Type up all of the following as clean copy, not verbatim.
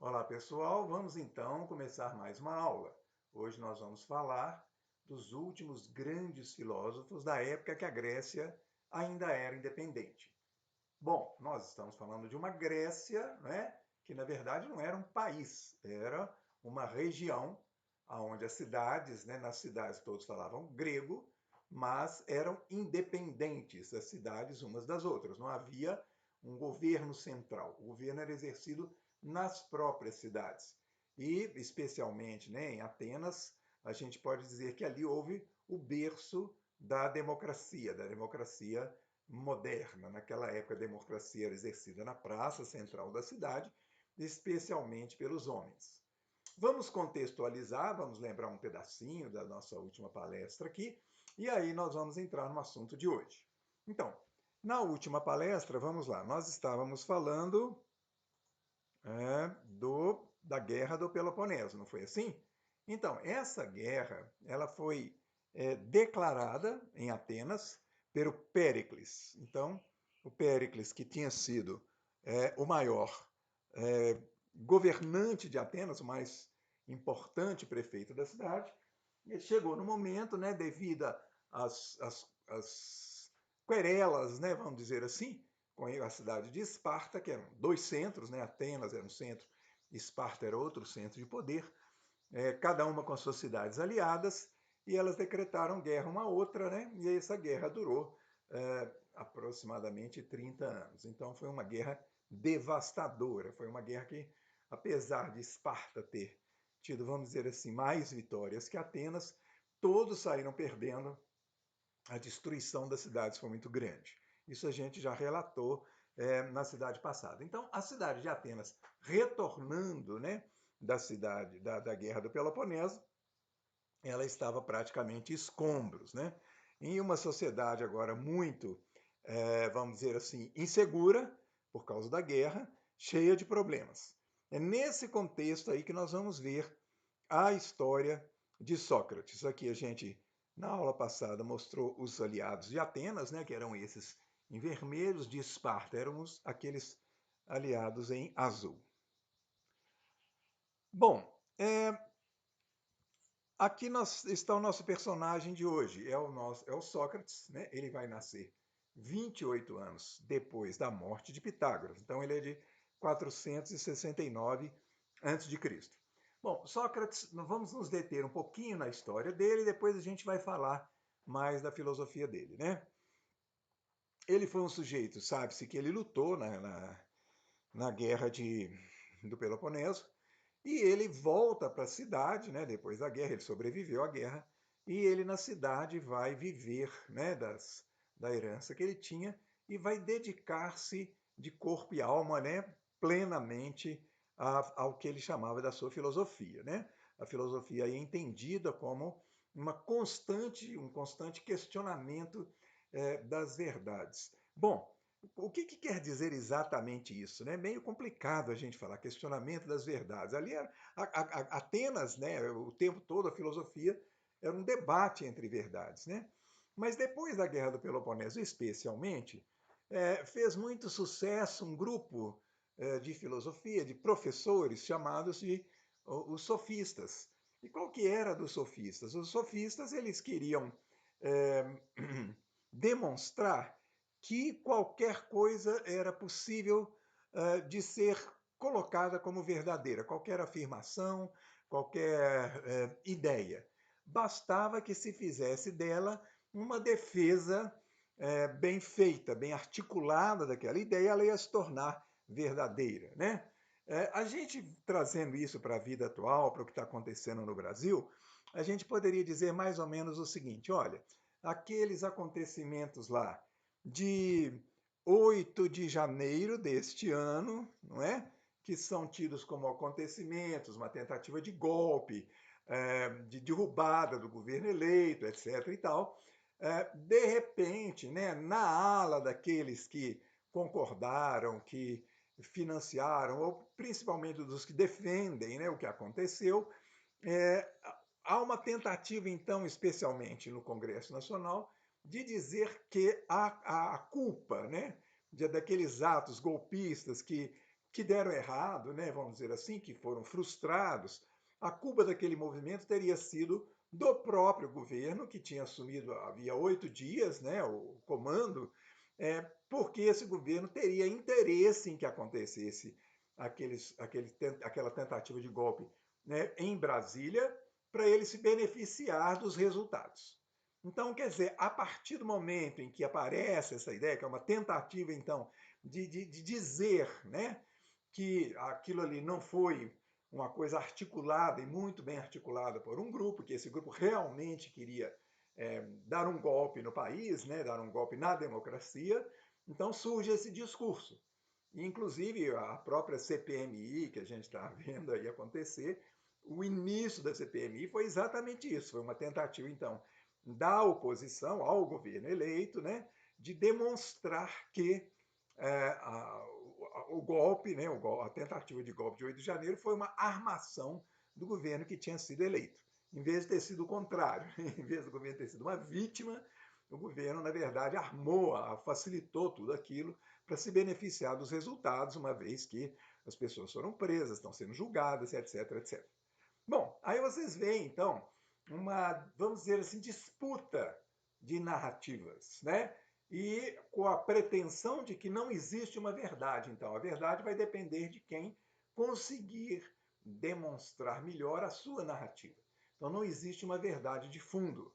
Olá pessoal, vamos então começar mais uma aula. Hoje nós vamos falar dos últimos grandes filósofos da época que a Grécia ainda era independente. Bom, nós estamos falando de uma Grécia, né, que na verdade não era um país, era uma região onde as cidades, né, nas cidades todos falavam grego, mas eram independentes as cidades umas das outras. Não havia um governo central. O governo era exercido nas próprias cidades. E, especialmente, né, em Atenas, a gente pode dizer que ali houve o berço da democracia moderna. Naquela época, a democracia era exercida na praça central da cidade, especialmente pelos homens. Vamos contextualizar, vamos lembrar um pedacinho da nossa última palestra aqui, e aí nós vamos entrar no assunto de hoje. Então, na última palestra, vamos lá, nós estávamos falando da Guerra do Peloponeso, não foi assim? Então, essa guerra ela foi declarada em Atenas pelo Péricles. Então, o Péricles, que tinha sido o maior governante de Atenas, o mais importante prefeito da cidade, ele chegou no momento, né, devido às querelas, né, vamos dizer assim, com a cidade de Esparta, que eram dois centros, né, Atenas era um centro, Esparta era outro centro de poder, cada uma com as suas cidades aliadas, e elas decretaram guerra uma à outra, né, e essa guerra durou aproximadamente 30 anos. Então foi uma guerra devastadora, foi uma guerra que, apesar de Esparta ter tido, vamos dizer assim, mais vitórias que Atenas, todos saíram perdendo, a destruição das cidades foi muito grande. Isso a gente já relatou na cidade passada. Então, a cidade de Atenas, retornando, né, da guerra do Peloponeso, ela estava praticamente escombros, né? Em uma sociedade agora muito, vamos dizer assim, insegura por causa da guerra, cheia de problemas. É nesse contexto aí que nós vamos ver a história de Sócrates. Aqui a gente, na aula passada, mostrou os aliados de Atenas, né, que eram esses em vermelhos, de Esparta, éramos aqueles aliados em azul. Bom, aqui está o nosso personagem de hoje, é o Sócrates, né? Ele vai nascer 28 anos depois da morte de Pitágoras, então ele é de 469 a.C. Bom, Sócrates, vamos nos deter um pouquinho na história dele, e depois a gente vai falar mais da filosofia dele, né? Ele foi um sujeito, sabe-se que ele lutou na guerra do Peloponeso, e ele volta para a cidade, né, depois da guerra, ele sobreviveu à guerra, e ele na cidade vai viver, né, da herança que ele tinha e vai dedicar-se de corpo e alma, né, plenamente ao que ele chamava da sua filosofia. Né? A filosofia é entendida como um constante questionamento das verdades. Bom, o que quer dizer exatamente isso? É meio complicado a gente falar questionamento das verdades. Ali, Atenas, né, o tempo todo, a filosofia era um debate entre verdades. Né? Mas depois da Guerra do Peloponeso, especialmente, fez muito sucesso um grupo de filosofia, de professores, chamados de os sofistas. E qual que era dos sofistas? Os sofistas eles queriam demonstrar que qualquer coisa era possível de ser colocada como verdadeira, qualquer afirmação, qualquer ideia. Bastava que se fizesse dela uma defesa bem feita, bem articulada daquela ideia, ela ia se tornar verdadeira. Né? A gente trazendo isso para a vida atual, para o que está acontecendo no Brasil, a gente poderia dizer mais ou menos o seguinte: olha, aqueles acontecimentos lá de 8 de janeiro deste ano, não é? Que são tidos como acontecimentos, uma tentativa de golpe, de derrubada do governo eleito, etc. e tal. De repente, né, na ala daqueles que concordaram, que financiaram, ou principalmente dos que defendem, né, o que aconteceu, é, há uma tentativa, então, especialmente no Congresso Nacional, de dizer que a culpa, né, daqueles atos golpistas que que deram errado, né, vamos dizer assim, que foram frustrados. A culpa daquele movimento teria sido do próprio governo, que tinha assumido havia 8 dias, né, o comando, porque esse governo teria interesse em que acontecesse aquela tentativa de golpe, né, em Brasília, para ele se beneficiar dos resultados. Então, quer dizer, a partir do momento em que aparece essa ideia, que é uma tentativa, então, de dizer, né, que aquilo ali não foi uma coisa articulada e muito bem articulada por um grupo, que esse grupo realmente queria dar um golpe no país, né, dar um golpe na democracia, então surge esse discurso. Inclusive, a própria CPMI, que a gente está vendo aí acontecer, o início da CPMI foi exatamente isso, foi uma tentativa, então, da oposição ao governo eleito, né, de demonstrar que o golpe, né, a tentativa de golpe de 8 de janeiro foi uma armação do governo que tinha sido eleito, em vez de ter sido o contrário, em vez do governo ter sido uma vítima, o governo, na verdade, armou, facilitou tudo aquilo para se beneficiar dos resultados, uma vez que as pessoas foram presas, estão sendo julgadas, etc, etc. Bom, aí vocês veem, então, uma, vamos dizer assim, disputa de narrativas, né? E com a pretensão de que não existe uma verdade. Então, a verdade vai depender de quem conseguir demonstrar melhor a sua narrativa. Então, não existe uma verdade de fundo.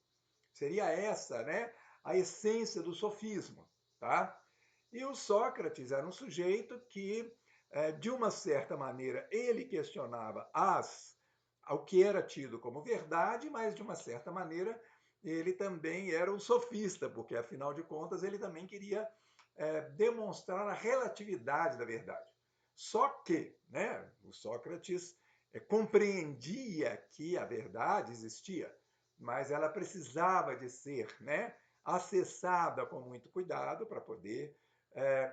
Seria essa, né, a essência do sofismo, tá? E o Sócrates era um sujeito que, de uma certa maneira, ele questionava o que era tido como verdade, mas de uma certa maneira ele também era um sofista, porque afinal de contas ele também queria demonstrar a relatividade da verdade. Só que, né, o Sócrates compreendia que a verdade existia, mas ela precisava de ser, né, acessada com muito cuidado para poder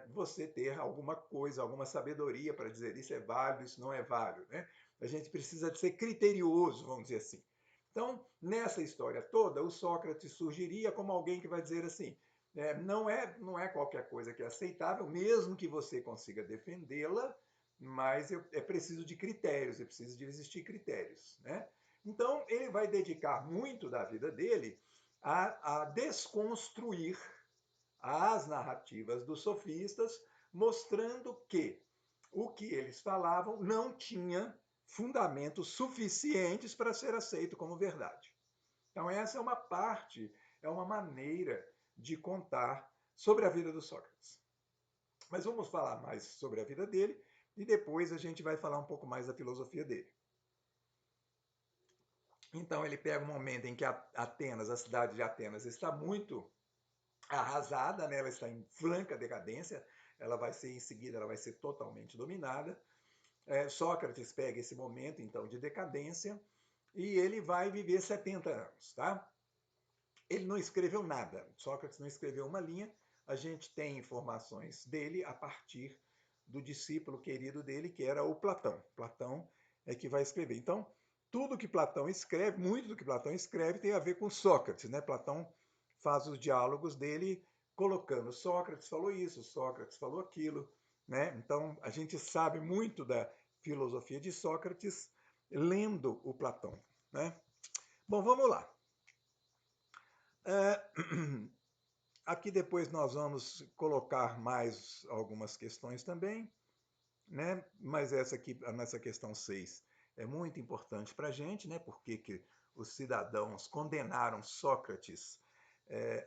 você ter alguma coisa, alguma sabedoria para dizer isso é válido, isso não é válido, né? A gente precisa de ser criterioso, vamos dizer assim. Então, nessa história toda, o Sócrates surgiria como alguém que vai dizer assim, não é qualquer coisa que é aceitável, mesmo que você consiga defendê-la, mas é preciso de critérios, é preciso de existir critérios, né? Então, ele vai dedicar muito da vida dele a desconstruir as narrativas dos sofistas, mostrando que o que eles falavam não tinha fundamentos suficientes para ser aceito como verdade. Então, essa é uma parte, é uma maneira de contar sobre a vida do Sócrates. Mas vamos falar mais sobre a vida dele e depois a gente vai falar um pouco mais da filosofia dele. Então, ele pega um momento em que Atenas, a cidade de Atenas, está muito arrasada, né? Ela está em franca decadência, ela vai ser em seguida, ela vai ser totalmente dominada. Sócrates pega esse momento então de decadência e ele vai viver 70 anos, tá? Ele não escreveu nada, Sócrates não escreveu uma linha, a gente tem informações dele a partir do discípulo querido dele, que era o Platão. Platão é que vai escrever. Então, tudo que Platão escreve, muito do que Platão escreve tem a ver com Sócrates, né? Platão faz os diálogos dele colocando Sócrates falou isso, Sócrates falou aquilo, né? Então, a gente sabe muito da filosofia de Sócrates lendo o Platão, né? Bom, vamos lá. Aqui depois nós vamos colocar mais algumas questões também, né? Mas essa aqui, nessa questão 6, é muito importante para a gente, né? Porque que os cidadãos condenaram Sócrates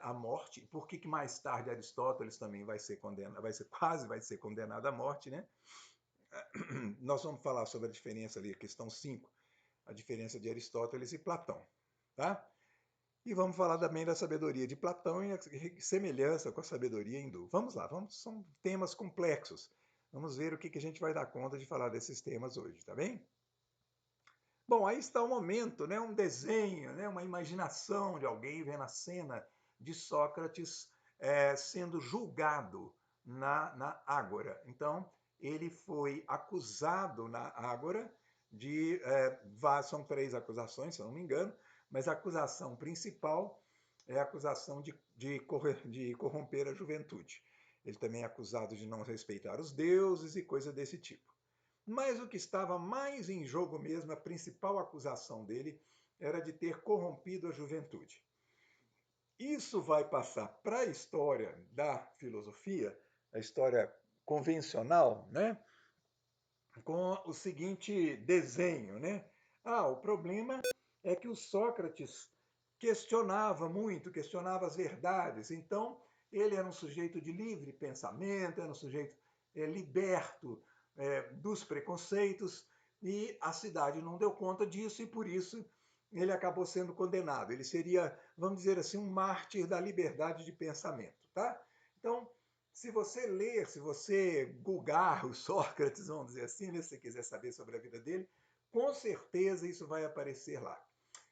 à morte, e por que mais tarde Aristóteles também vai ser condenado, vai ser condenado à morte, né? Nós vamos falar sobre a diferença ali, questão 5, a diferença de Aristóteles e Platão, tá? E vamos falar também da sabedoria de Platão e a semelhança com a sabedoria hindu. Vamos lá, são temas complexos. Vamos ver o que a gente vai dar conta de falar desses temas hoje, tá bem? Bom, aí está o momento, né? Um desenho, né? Uma imaginação de alguém vendo a cena de Sócrates sendo julgado na Ágora. Então, ele foi acusado na Ágora de... são 3 acusações, se eu não me engano, mas a acusação principal é a acusação de corromper a juventude. Ele também é acusado de não respeitar os deuses e coisa desse tipo. Mas o que estava mais em jogo mesmo, a principal acusação dele, era de ter corrompido a juventude. Isso vai passar para a história da filosofia, a história convencional, né? Com o seguinte desenho, né? O problema é que o Sócrates questionava muito, questionava as verdades. Então, ele era um sujeito de livre pensamento, era um sujeito liberto dos preconceitos, e a cidade não deu conta disso, e por isso ele acabou sendo condenado. Ele seria, vamos dizer assim, um mártir da liberdade de pensamento, tá? Então, se você ler, se você googar o Sócrates, vamos dizer assim, né, se você quiser saber sobre a vida dele, com certeza isso vai aparecer lá.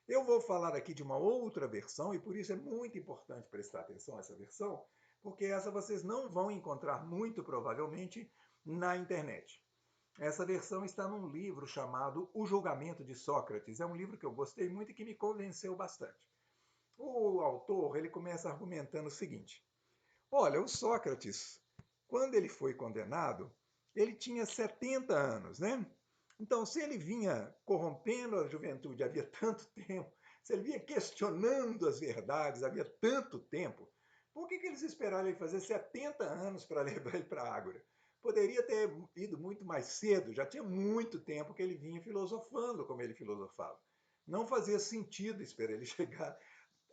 Eu vou falar aqui de uma outra versão, e por isso é muito importante prestar atenção a essa versão, porque essa vocês não vão encontrar muito provavelmente na internet. Essa versão está num livro chamado O Julgamento de Sócrates. É um livro que eu gostei muito e que me convenceu bastante. O autor, ele começa argumentando o seguinte: olha, o Sócrates, quando ele foi condenado, ele tinha 70 anos, né? Então, se ele vinha corrompendo a juventude havia tanto tempo, se ele vinha questionando as verdades havia tanto tempo, por que eles esperaram ele fazer 70 anos para levar ele para a Ágora? Poderia ter ido muito mais cedo, já tinha muito tempo que ele vinha filosofando como ele filosofava. Não fazia sentido esperar ele chegar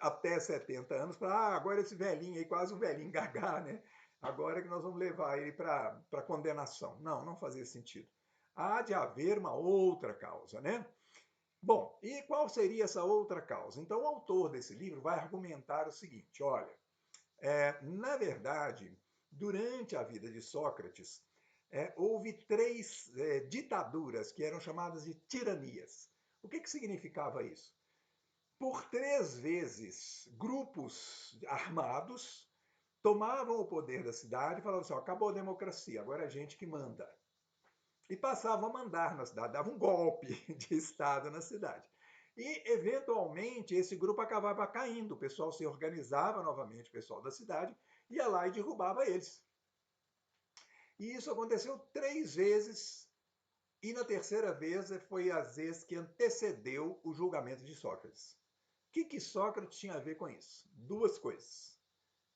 até 70 anos para, agora esse velhinho aí, quase um velhinho gagá, né? Agora que nós vamos levar ele para condenação. Não, não fazia sentido. Há de haver uma outra causa, né? Bom, e qual seria essa outra causa? Então, o autor desse livro vai argumentar o seguinte: olha, na verdade, durante a vida de Sócrates, houve três ditaduras que eram chamadas de tiranias. O que significava isso? Por três vezes, grupos armados tomavam o poder da cidade e falavam assim: ó, acabou a democracia, agora é a gente que manda. E passavam a mandar na cidade, davam um golpe de Estado na cidade. E, eventualmente, esse grupo acabava caindo, o pessoal se organizava novamente, o pessoal da cidade, ia lá e derrubava eles. E isso aconteceu três vezes, e na terceira vez foi a vez que antecedeu o julgamento de Sócrates. O que Sócrates tinha a ver com isso? Duas coisas.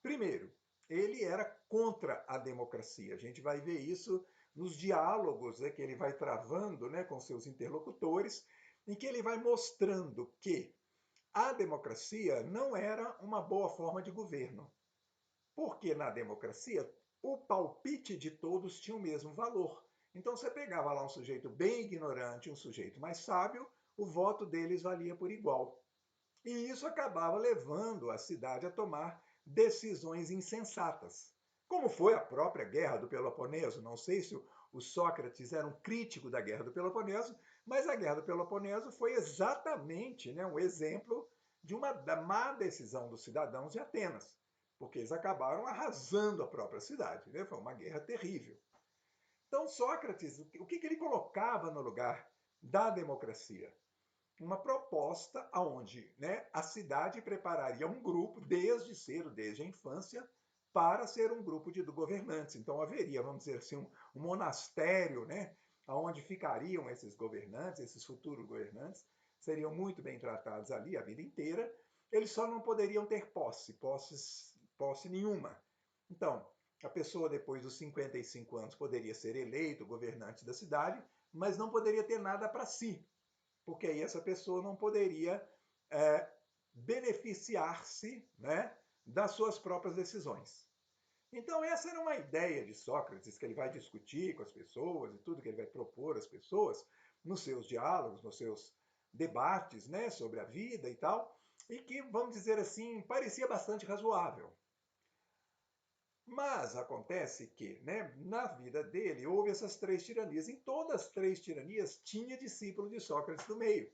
Primeiro, ele era contra a democracia. A gente vai ver isso nos diálogos que ele vai travando com seus interlocutores, em que ele vai mostrando que a democracia não era uma boa forma de governo. Porque na democracia, o palpite de todos tinha o mesmo valor. Então você pegava lá um sujeito bem ignorante, um sujeito mais sábio, o voto deles valia por igual. E isso acabava levando a cidade a tomar decisões insensatas. Como foi a própria Guerra do Peloponeso. Não sei se o Sócrates era um crítico da Guerra do Peloponeso, mas a Guerra do Peloponeso foi exatamente um exemplo de uma má decisão dos cidadãos de Atenas, porque eles acabaram arrasando a própria cidade. Foi uma guerra terrível. Então, Sócrates, o que ele colocava no lugar da democracia? Uma proposta onde a cidade prepararia um grupo desde cedo, desde a infância, para ser um grupo de governantes. Então haveria, vamos dizer assim, um monastério, onde ficariam esses governantes, esses futuros governantes, seriam muito bem tratados ali a vida inteira. Eles só não poderiam ter posse nenhuma. Então, a pessoa depois dos 55 anos poderia ser eleito governante da cidade, mas não poderia ter nada para si, porque aí essa pessoa não poderia beneficiar-se das suas próprias decisões. Então, essa era uma ideia de Sócrates, que ele vai discutir com as pessoas e tudo que ele vai propor às pessoas nos seus diálogos, nos seus debates sobre a vida e tal, e que, vamos dizer assim, parecia bastante razoável. Mas acontece que, na vida dele, houve essas três tiranias. Em todas as três tiranias, tinha discípulo de Sócrates no meio.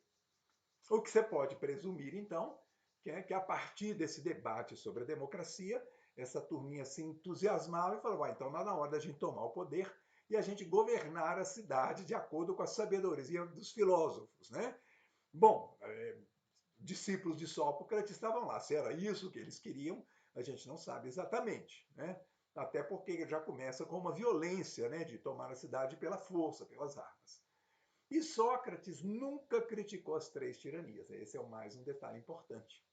O que você pode presumir, então, que a partir desse debate sobre a democracia, essa turminha se entusiasmava e falou: então está na hora da gente tomar o poder e a gente governar a cidade de acordo com a sabedoria dos filósofos. Bom, discípulos de Sócrates estavam lá. Se era isso que eles queriam, a gente não sabe exatamente. até porque já começa com uma violência, né, de tomar a cidade pela força, pelas armas. E Sócrates nunca criticou as três tiranias. Esse é mais um detalhe importante.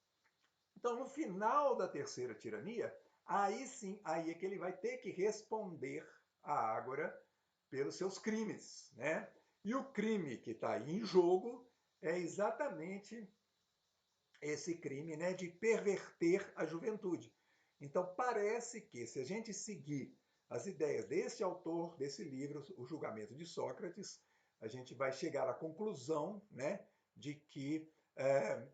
Então, no final da terceira tirania, aí sim, aí é que ele vai ter que responder à Ágora pelos seus crimes, né? E o crime que está aí em jogo é exatamente esse crime, né, de perverter a juventude. Então, parece que, se a gente seguir as ideias desse autor, desse livro, O Julgamento de Sócrates, a gente vai chegar à conclusão, né, de que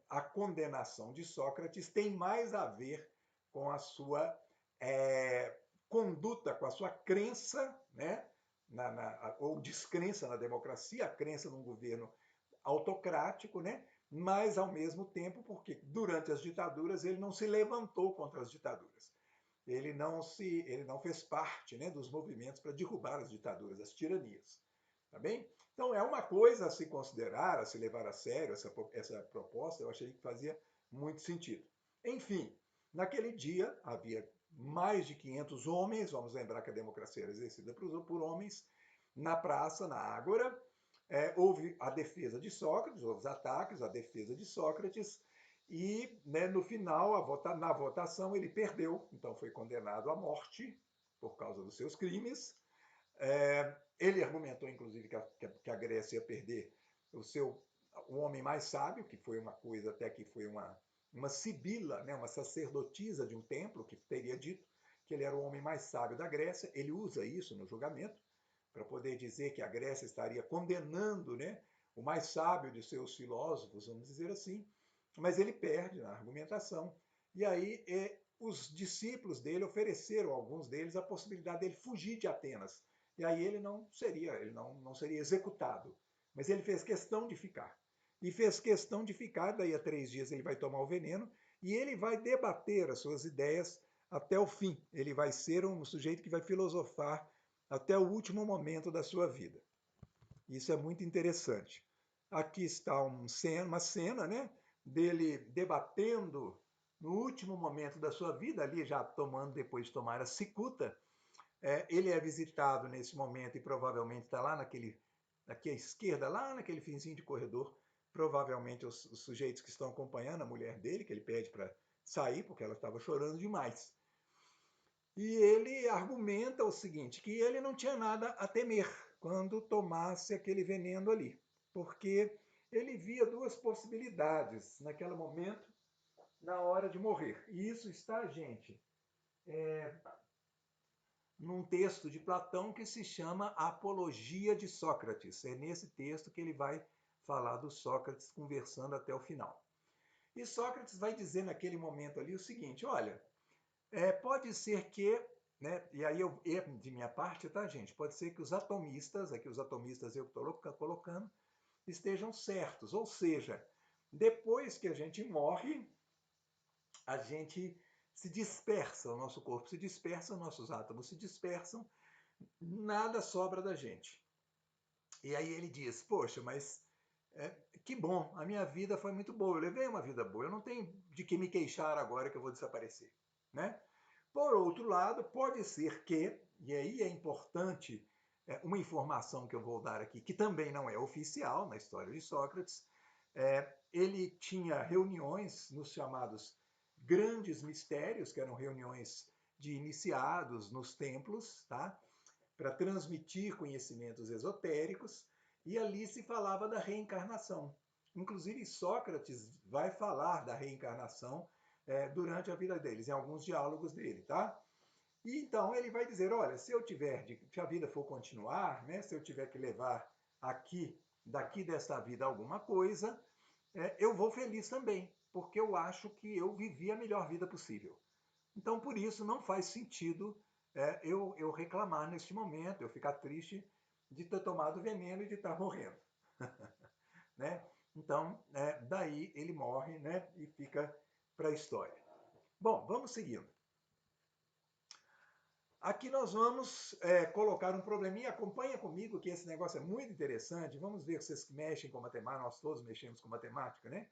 a condenação de Sócrates tem mais a ver com a sua conduta, com a sua crença, né, ou descrença na democracia, a crença num governo autocrático, né, mas ao mesmo tempo porque durante as ditaduras ele não se levantou contra as ditaduras. Ele não fez parte, né, dos movimentos para derrubar as ditaduras, as tiranias. Tá bem? Então é uma coisa a se considerar, a se levar a sério essa proposta, eu achei que fazia muito sentido. Enfim, naquele dia havia mais de 500 homens, vamos lembrar que a democracia era exercida por homens, na praça, na Ágora. Houve a defesa de Sócrates, houve os ataques, a defesa de Sócrates, e, né, no final, na votação, ele perdeu, então foi condenado à morte por causa dos seus crimes. Ele argumentou, inclusive, que a Grécia ia perder o homem mais sábio, que foi uma coisa até que foi uma sibila, né, uma sacerdotisa de um templo, que teria dito que ele era o homem mais sábio da Grécia. Ele usa isso no julgamento, para poder dizer que a Grécia estaria condenando, né, o mais sábio de seus filósofos, vamos dizer assim, mas ele perde na argumentação. E aí os discípulos dele ofereceram, alguns deles, a possibilidade dele fugir de Atenas. E aí ele não seria executado. Mas ele fez questão de ficar. E fez questão de ficar, daí a 3 dias ele vai tomar o veneno, e ele vai debater as suas ideias até o fim. Ele vai ser um sujeito que vai filosofar até o último momento da sua vida. Isso é muito interessante. Aqui está uma cena, né, dele debatendo no último momento da sua vida, ali já depois de tomar a cicuta. Ele é visitado nesse momento e provavelmente está lá aqui à esquerda, lá naquele finzinho de corredor, provavelmente os sujeitos que estão acompanhando a mulher dele, que ele pede para sair porque ela estava chorando demais. E ele argumenta o seguinte, que ele não tinha nada a temer quando tomasse aquele veneno ali, porque ele via duas possibilidades naquele momento, na hora de morrer. E isso está, gente, num texto de Platão que se chama Apologia de Sócrates. É nesse texto que ele vai falar do Sócrates conversando até o final. E Sócrates vai dizer naquele momento ali o seguinte, olha, pode ser que, né, e aí de minha parte, tá, gente? Pode ser que os atomistas, aqui os atomistas eu estou colocando, estejam certos. Ou seja, depois que a gente morre, a gente se dispersa, o nosso corpo se dispersa, nossos átomos se dispersam, nada sobra da gente. E aí ele diz, poxa, mas que bom, a minha vida foi muito boa, eu levei uma vida boa, eu não tenho de que me queixar agora que eu vou desaparecer, né? Por outro lado, pode ser que, e aí é importante uma informação que eu vou dar aqui, que também não é oficial na história de Sócrates, ele tinha reuniões nos chamados grandes mistérios, que eram reuniões de iniciados nos templos, tá? Para transmitir conhecimentos esotéricos, e ali se falava da reencarnação. Inclusive, Sócrates vai falar da reencarnação durante a vida deles, em alguns diálogos dele, tá? E então ele vai dizer, olha, se a vida for continuar, né, se eu tiver que levar daqui desta vida alguma coisa, eu vou feliz também, porque eu acho que eu vivi a melhor vida possível. Então, por isso, não faz sentido eu reclamar neste momento, eu ficar triste de ter tomado veneno e de estar morrendo. Né? Então, daí ele morre, né, e fica para a história. Bom, vamos seguindo. Aqui nós vamos colocar um probleminha, acompanha comigo que esse negócio é muito interessante, vamos ver se vocês mexem com matemática, nós todos mexemos com matemática, né?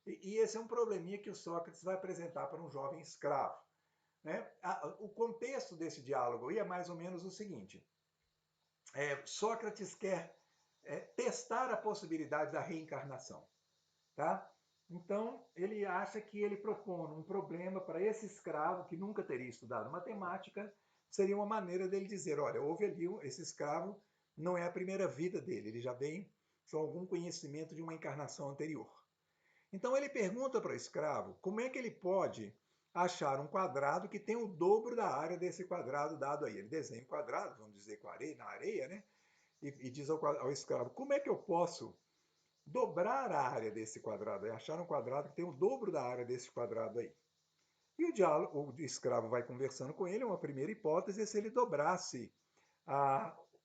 E esse é um probleminha que o Sócrates vai apresentar para um jovem escravo. né? O contexto desse diálogo aí é mais ou menos o seguinte: Sócrates quer testar a possibilidade da reencarnação, tá? Então, ele acha que ele propõe um problema para esse escravo que nunca teria estudado matemática, seria uma maneira dele dizer, olha, houve ali, esse escravo não é a primeira vida dele, ele já vem com algum conhecimento de uma encarnação anterior. Então, ele pergunta para o escravo como é que ele pode achar um quadrado que tem o dobro da área desse quadrado dado aí. Ele desenha um quadrado, vamos dizer, com areia, na areia, né? E diz ao escravo, como é que eu posso dobrar a área desse quadrado, achar um quadrado que tem o dobro da área desse quadrado aí. E o escravo vai conversando com ele, uma primeira hipótese é se ele dobrasse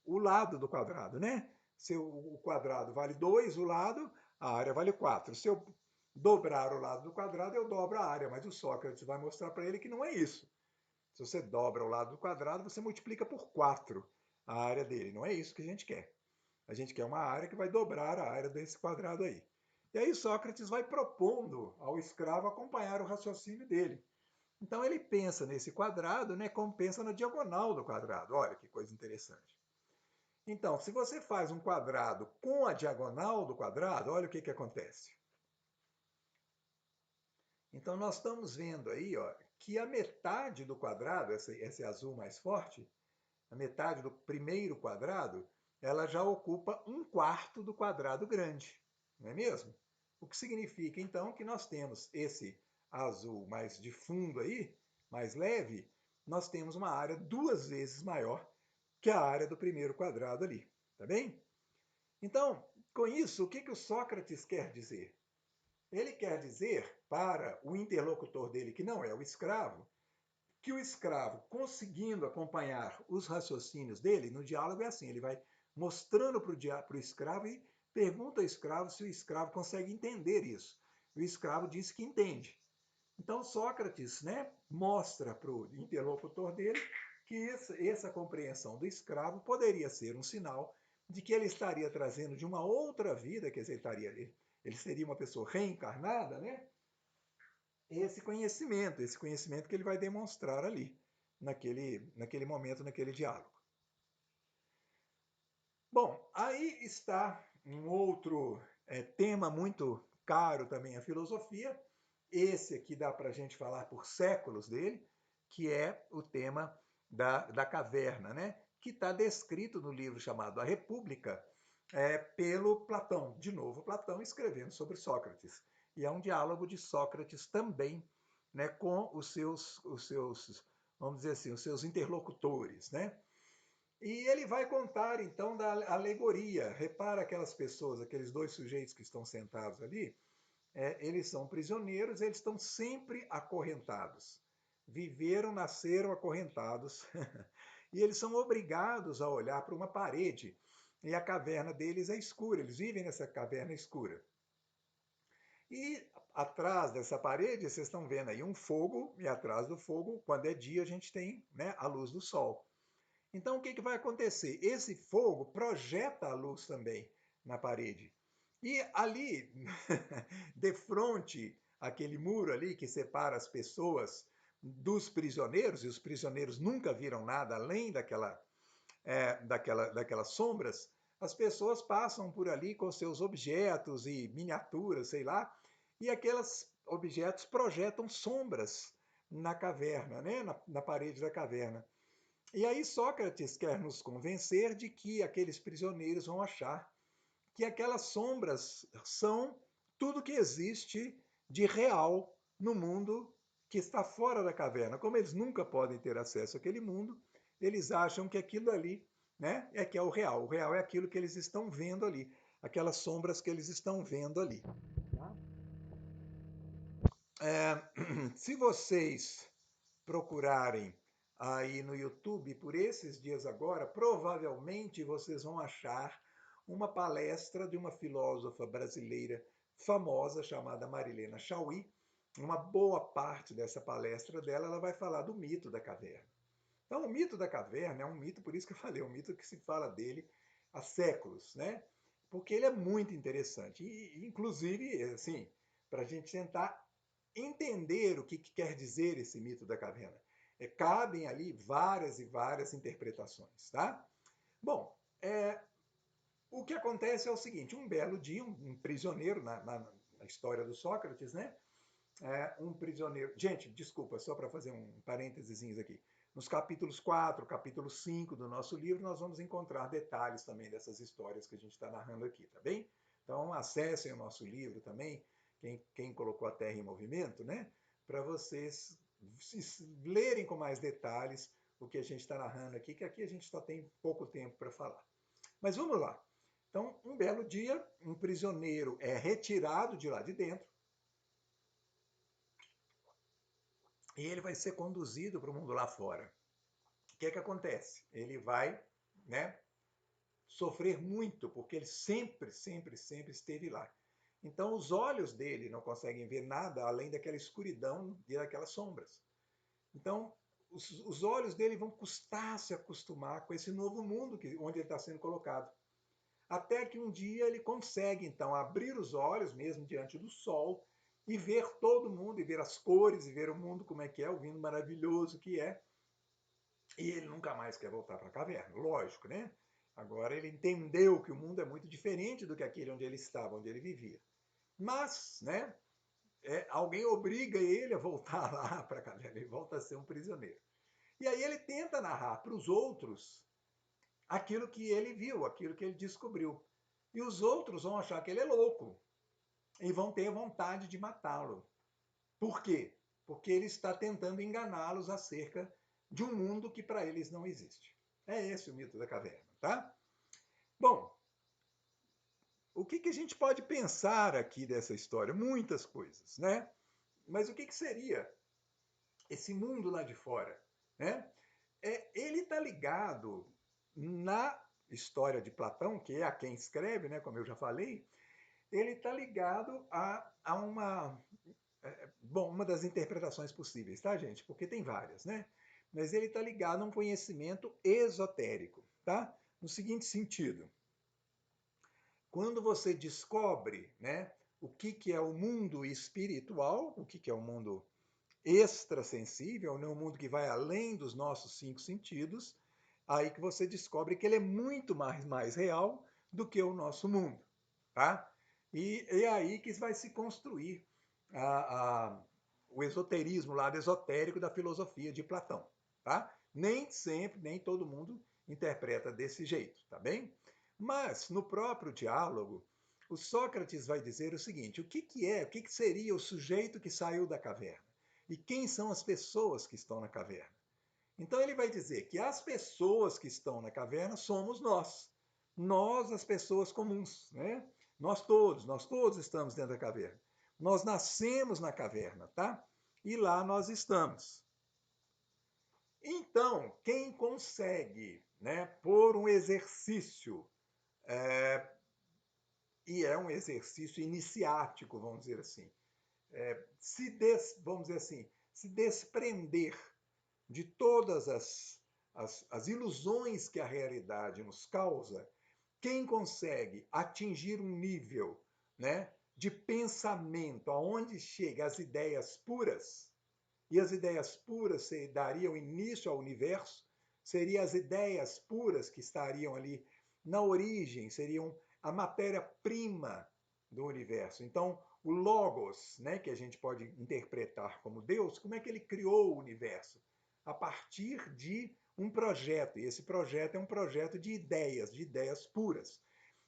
o lado do quadrado, né? Se o quadrado vale 2, o lado, a área vale 4. Se eu dobrar o lado do quadrado, eu dobro a área, mas o Sócrates vai mostrar para ele que não é isso. Se você dobra o lado do quadrado, você multiplica por 4 a área dele. Não é isso que a gente quer. A gente quer uma área que vai dobrar a área desse quadrado aí. E aí Sócrates vai propondo ao escravo acompanhar o raciocínio dele. Então ele pensa nesse quadrado, né, como pensa na diagonal do quadrado. Olha que coisa interessante. Então, se você faz um quadrado com a diagonal do quadrado, olha o que acontece. Então nós estamos vendo aí, ó, que a metade do quadrado, esse azul mais forte, a metade do primeiro quadrado, ela já ocupa 1/4 do quadrado grande, não é mesmo? O que significa, então, que nós temos esse azul mais de fundo aí, mais leve, nós temos uma área 2 vezes maior que a área do primeiro quadrado ali, tá bem? Então, com isso, o que o Sócrates quer dizer? Ele quer dizer para o interlocutor dele, que não é o escravo, que o escravo, conseguindo acompanhar os raciocínios dele, no diálogo é assim, ele vai mostrando para o escravo e pergunta ao escravo se o escravo consegue entender isso. O escravo diz que entende. Então Sócrates, né, mostra para o interlocutor dele que essa compreensão do escravo poderia ser um sinal de que ele estaria trazendo de uma outra vida, quer dizer, ele seria uma pessoa reencarnada, né? Esse conhecimento que ele vai demonstrar ali, naquele momento, naquele diálogo. Bom, aí está um outro tema muito caro também à filosofia, esse aqui dá para a gente falar por séculos dele, que é o tema da caverna, né? Que está descrito no livro chamado A República, pelo Platão, de novo Platão escrevendo sobre Sócrates. E é um diálogo de Sócrates também, né, com os seus, vamos dizer assim, os seus interlocutores, né? E ele vai contar então da alegoria. Repara aquelas pessoas, aqueles dois sujeitos que estão sentados ali, eles são prisioneiros, eles estão sempre acorrentados. Viveram, nasceram acorrentados. E eles são obrigados a olhar para uma parede. E a caverna deles é escura, eles vivem nessa caverna escura. E atrás dessa parede, vocês estão vendo aí um fogo, e atrás do fogo, quando é dia, a gente tem, né, a luz do sol. Então, o que vai acontecer? Esse fogo projeta a luz também na parede. E ali, de frente àquele muro ali que separa as pessoas dos prisioneiros, e os prisioneiros nunca viram nada além daquelas sombras, as pessoas passam por ali com seus objetos e miniaturas, sei lá, e aqueles objetos projetam sombras na caverna, né? na parede da caverna. E aí Sócrates quer nos convencer de que aqueles prisioneiros vão achar que aquelas sombras são tudo que existe de real no mundo que está fora da caverna. Como eles nunca podem ter acesso àquele mundo, eles acham que aquilo ali, né, é que é o real. O real é aquilo que eles estão vendo ali, aquelas sombras que eles estão vendo ali. Se vocês procurarem aí no YouTube por esses dias agora, provavelmente vocês vão achar uma palestra de uma filósofa brasileira famosa chamada Marilena Chauí. Uma boa parte dessa palestra dela, ela vai falar do mito da caverna. Então, o mito da caverna é um mito, por isso que eu falei, um mito que se fala dele há séculos, né? Porque ele é muito interessante. E, inclusive, assim, para a gente tentar entender o que quer dizer esse mito da caverna. cabem ali várias e várias interpretações, tá? Bom, o que acontece é o seguinte, um belo dia, um prisioneiro, na história do Sócrates, né? Um prisioneiro... Gente, desculpa, só para fazer um parênteses aqui. Nos capítulos 4, capítulo 5 do nosso livro, nós vamos encontrar detalhes também dessas histórias que a gente está narrando aqui, tá bem? Então, acessem o nosso livro também, quem colocou a Terra em Movimento, né? Para vocês lerem com mais detalhes o que a gente está narrando aqui, que aqui a gente só tem pouco tempo para falar. Mas vamos lá. Então, um belo dia, um prisioneiro é retirado de lá de dentro e ele vai ser conduzido para o mundo lá fora. O que é que acontece? Ele vai, né, sofrer muito, porque ele sempre esteve lá. Então, os olhos dele não conseguem ver nada além daquela escuridão e daquelas sombras. Então, os olhos dele vão custar se acostumar com esse novo mundo onde ele está sendo colocado. Até que um dia ele consegue, então, abrir os olhos, mesmo diante do sol, e ver todo mundo, e ver as cores, e ver o mundo como é que é, o mundo maravilhoso que é. E ele nunca mais quer voltar para a caverna, lógico, né? Agora ele entendeu que o mundo é muito diferente do que aquele onde ele estava, onde ele vivia. Mas, né, alguém obriga ele a voltar lá para a caverna, ele volta a ser um prisioneiro. E aí ele tenta narrar para os outros aquilo que ele viu, aquilo que ele descobriu. E os outros vão achar que ele é louco e vão ter vontade de matá-lo. Por quê? Porque ele está tentando enganá-los acerca de um mundo que para eles não existe. É esse o mito da caverna, tá? Bom, o que a gente pode pensar aqui dessa história? Muitas coisas, né? Mas o que seria esse mundo lá de fora, né? Ele está ligado na história de Platão, que é a quem escreve, né? Como eu já falei, ele está ligado a uma... Bom, uma das interpretações possíveis, tá, gente? Porque tem várias, né? Mas ele está ligado a um conhecimento esotérico, tá? No seguinte sentido, quando você descobre, né, o que é o mundo espiritual, o que é o mundo extrasensível, né, o mundo que vai além dos nossos 5 sentidos, aí que você descobre que ele é muito mais real do que o nosso mundo, tá? E é aí que vai se construir o esoterismo, o lado esotérico da filosofia de Platão, tá? Nem sempre, nem todo mundo interpreta desse jeito, tá bem? Mas, no próprio diálogo, o Sócrates vai dizer o seguinte, o que seria o sujeito que saiu da caverna? E quem são as pessoas que estão na caverna? Então ele vai dizer que as pessoas que estão na caverna somos nós. Nós, as pessoas comuns, né? Nós todos estamos dentro da caverna. Nós nascemos na caverna, tá? E lá nós estamos. Então, quem consegue, né, por um exercício, e é um exercício iniciático, vamos dizer assim, vamos dizer assim, se desprender de todas as ilusões que a realidade nos causa, quem consegue atingir um nível, né, de pensamento aonde chega as ideias puras, e as ideias puras dariam início ao universo, seriam as ideias puras que estariam ali na origem, seriam a matéria-prima do universo. Então, o Logos, né, que a gente pode interpretar como Deus, como é que ele criou o universo? A partir de um projeto, e esse projeto é um projeto de ideias puras.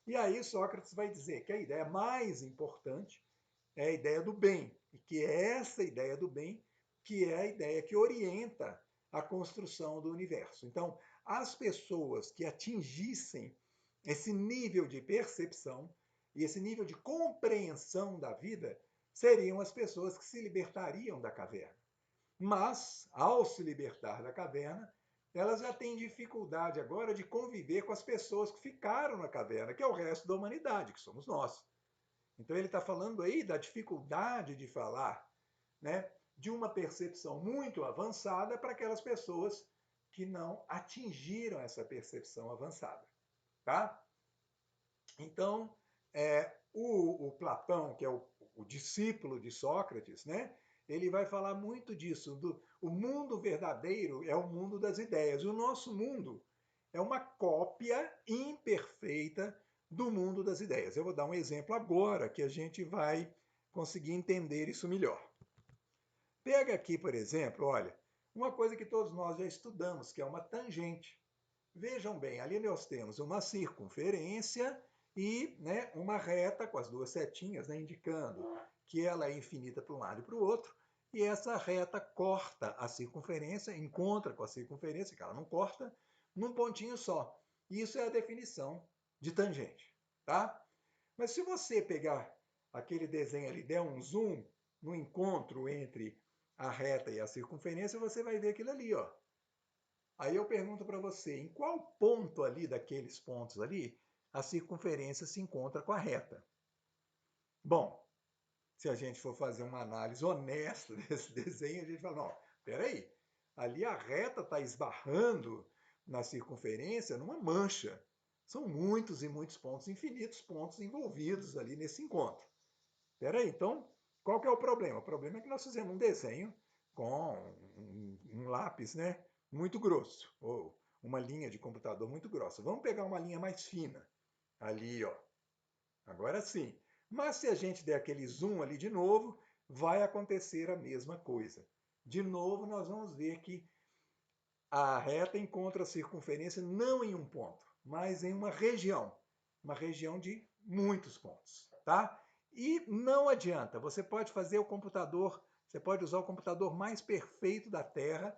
E aí Sócrates vai dizer que a ideia mais importante é a ideia do bem, e que é essa ideia do bem que é a ideia que orienta a construção do universo. Então, as pessoas que atingissem esse nível de percepção e esse nível de compreensão da vida seriam as pessoas que se libertariam da caverna. Mas, ao se libertar da caverna, elas já têm dificuldade agora de conviver com as pessoas que ficaram na caverna, que é o resto da humanidade, que somos nós. Então ele está falando aí da dificuldade de falar, né, de uma percepção muito avançada para aquelas pessoas que não atingiram essa percepção avançada, tá? Então, o Platão, que é o discípulo de Sócrates, né, ele vai falar muito disso. O mundo verdadeiro é o mundo das ideias. O nosso mundo é uma cópia imperfeita do mundo das ideias. Eu vou dar um exemplo agora que a gente vai conseguir entender isso melhor. Pega aqui, por exemplo, olha, uma coisa que todos nós já estudamos, que é uma tangente. Vejam bem, ali nós temos uma circunferência e, né, uma reta com as duas setinhas, né, indicando que ela é infinita para um lado e para o outro, e essa reta corta a circunferência, encontra com a circunferência, que ela não corta, num pontinho só. Isso é a definição de tangente, tá? Mas se você pegar aquele desenho ali, der um zoom no encontro entre a reta e a circunferência, você vai ver aquilo ali, ó. Aí eu pergunto para você, em qual ponto ali daqueles pontos ali a circunferência se encontra com a reta? Bom, se a gente for fazer uma análise honesta desse desenho, a gente fala, não, peraí, ali a reta está esbarrando na circunferência numa mancha. São muitos e muitos pontos, infinitos pontos envolvidos ali nesse encontro. Peraí, então, qual que é o problema? O problema é que nós fizemos um desenho com um lápis, né, muito grosso, ou uma linha de computador muito grossa. Vamos pegar uma linha mais fina, ali, ó. Agora sim. Mas se a gente der aquele zoom ali de novo, vai acontecer a mesma coisa. De novo, nós vamos ver que a reta encontra a circunferência não em um ponto, mas em uma região de muitos pontos, tá? E não adianta, você pode fazer o computador, você pode usar o computador mais perfeito da Terra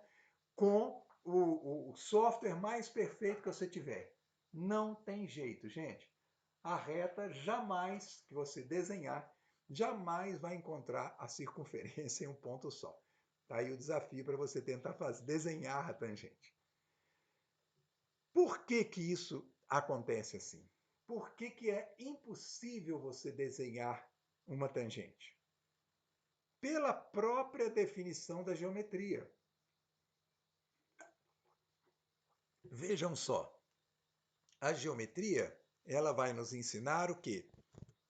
com o software mais perfeito que você tiver. Não tem jeito, gente. A reta jamais que você desenhar, jamais vai encontrar a circunferência em um ponto só. Tá aí o desafio para você tentar desenhar a tangente. Por que que isso acontece assim? Por que que é impossível você desenhar uma tangente? Pela própria definição da geometria. Vejam só, a geometria, ela vai nos ensinar o quê?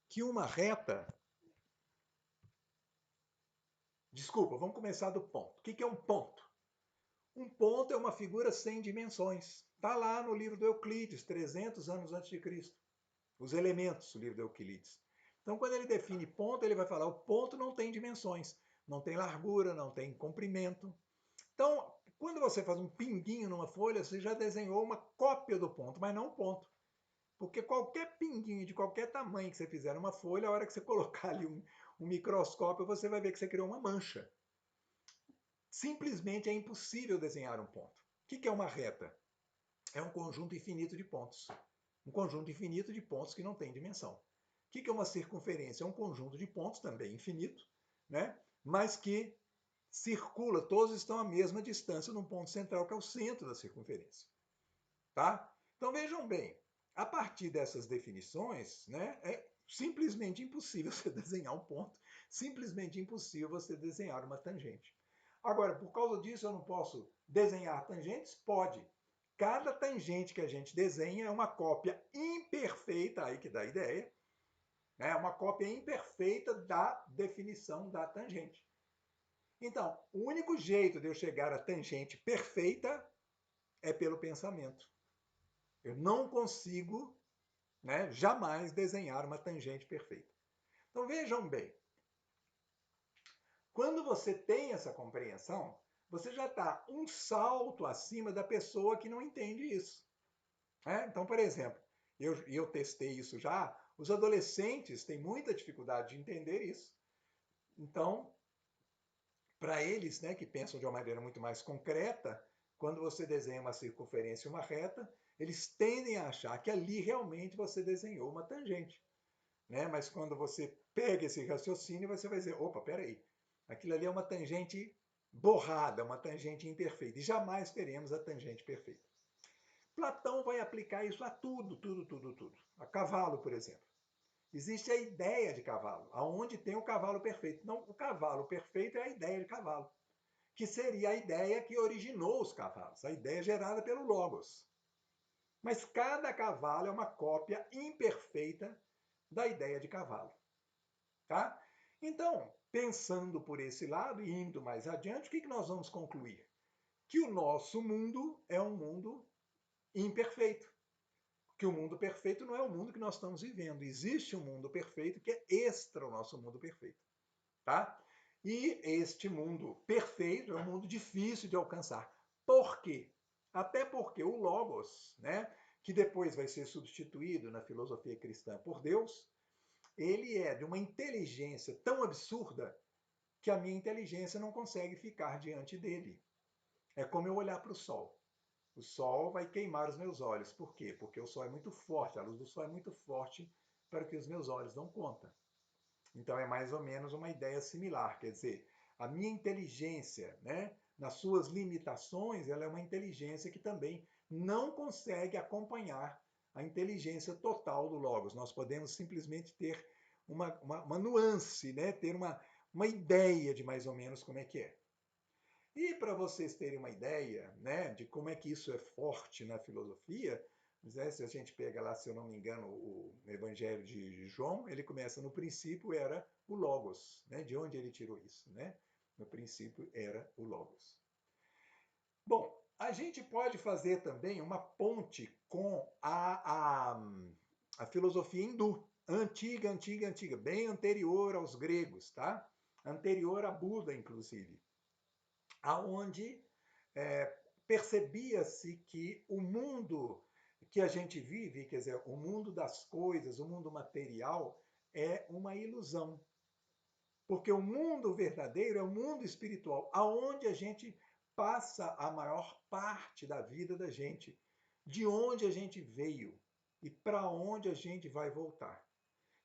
Que uma reta... Desculpa, vamos começar do ponto. O que é um ponto? Um ponto é uma figura sem dimensões. Está lá no livro do Euclides, 300 anos antes de Cristo. Os elementos do livro do Euclides. Então, quando ele define ponto, ele vai falar o ponto não tem dimensões. Não tem largura, não tem comprimento. Então, quando você faz um pinguinho numa folha, você já desenhou uma cópia do ponto, mas não um ponto. Porque qualquer pinguinho de qualquer tamanho que você fizer numa folha, a hora que você colocar ali um microscópio, você vai ver que você criou uma mancha. Simplesmente é impossível desenhar um ponto. O que é uma reta? É um conjunto infinito de pontos. Um conjunto infinito de pontos que não tem dimensão. O que é uma circunferência? É um conjunto de pontos também infinito, né? Mas que circula, todos estão à mesma distância num ponto central que é o centro da circunferência. Tá? Então vejam bem, a partir dessas definições, né, é simplesmente impossível você desenhar um ponto, simplesmente impossível você desenhar uma tangente. Agora, por causa disso, eu não posso desenhar tangentes? Pode. Cada tangente que a gente desenha é uma cópia imperfeita, aí que dá a ideia, né? Uma cópia imperfeita da definição da tangente. Então, o único jeito de eu chegar à tangente perfeita é pelo pensamento. Eu não consigo, né, jamais desenhar uma tangente perfeita. Então vejam bem, quando você tem essa compreensão, você já está um salto acima da pessoa que não entende isso. Então, por exemplo, eu testei isso já, os adolescentes têm muita dificuldade de entender isso. Então, para eles, né, que pensam de uma maneira muito mais concreta, quando você desenha uma circunferência e uma reta, eles tendem a achar que ali realmente você desenhou uma tangente. Né? Mas quando você pega esse raciocínio, você vai dizer, opa, peraí, aquilo ali é uma tangente borrada, uma tangente imperfeita, e jamais teremos a tangente perfeita. Platão vai aplicar isso a tudo, tudo, tudo, tudo. A cavalo, por exemplo. Existe a ideia de cavalo, aonde tem o cavalo perfeito. Não, o cavalo perfeito é a ideia de cavalo, que seria a ideia que originou os cavalos, a ideia gerada pelo Logos. Mas cada cavalo é uma cópia imperfeita da ideia de cavalo. Tá? Então, pensando por esse lado e indo mais adiante, o que nós vamos concluir? Que o nosso mundo é um mundo imperfeito. Que o mundo perfeito não é o mundo que nós estamos vivendo. Existe um mundo perfeito que é extra o nosso mundo perfeito. Tá? E este mundo perfeito é um mundo difícil de alcançar. Por quê? Até porque o Logos, né, que depois vai ser substituído na filosofia cristã por Deus, ele é de uma inteligência tão absurda que a minha inteligência não consegue ficar diante dele. É como eu olhar para o sol. O sol vai queimar os meus olhos. Por quê? Porque o sol é muito forte, a luz do sol é muito forte para que os meus olhos dão conta. Então é mais ou menos uma ideia similar, quer dizer, a minha inteligência, né, nas suas limitações, ela é uma inteligência que também não consegue acompanhar a inteligência total do Logos. Nós podemos simplesmente ter uma nuance, né, ter uma ideia de mais ou menos como é que é. E para vocês terem uma ideia, né, de como é que isso é forte na filosofia, né, se a gente pega lá, se eu não me engano, o Evangelho de João, ele começa no princípio era o Logos, né? De onde ele tirou isso, né? No princípio era o Logos. Bom, a gente pode fazer também uma ponte com a filosofia hindu, antiga, bem anterior aos gregos, tá? Anterior a Buda, inclusive, aonde percebia-se que o mundo que a gente vive, quer dizer, o mundo das coisas, o mundo material, é uma ilusão. Porque o mundo verdadeiro é o mundo espiritual, aonde a gente passa a maior parte da vida da gente, de onde a gente veio e para onde a gente vai voltar.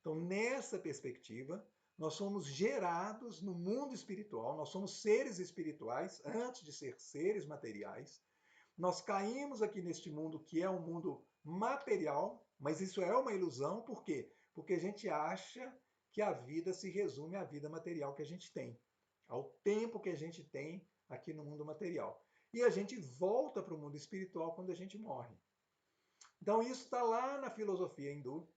Então, nessa perspectiva, nós somos gerados no mundo espiritual, nós somos seres espirituais antes de ser seres materiais. Nós caímos aqui neste mundo que é um mundo material, mas isso é uma ilusão, por quê? Porque a gente acha que a vida se resume à vida material que a gente tem, ao tempo que a gente tem aqui no mundo material. E a gente volta para o mundo espiritual quando a gente morre. Então, isso está lá na filosofia hindu,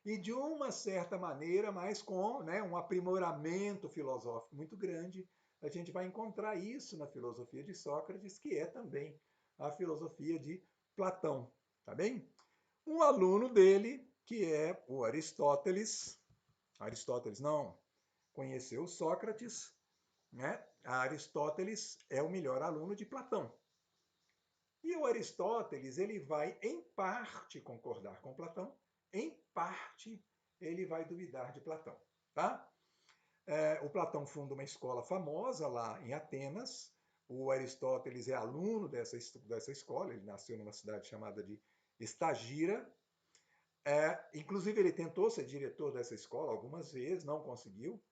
e de uma certa maneira, mas com, né, um aprimoramento filosófico muito grande, a gente vai encontrar isso na filosofia de Sócrates, que é também a filosofia de Platão, tá bem? Um aluno dele, que é o Aristóteles não conheceu Sócrates, né? Aristóteles é o melhor aluno de Platão. E o Aristóteles, ele vai em parte concordar com Platão, em parte ele vai duvidar de Platão, tá? O Platão funda uma escola famosa lá em Atenas. O Aristóteles é aluno dessa escola, ele nasceu numa cidade chamada de Estagira. Inclusive, ele tentou ser diretor dessa escola algumas vezes, não conseguiu,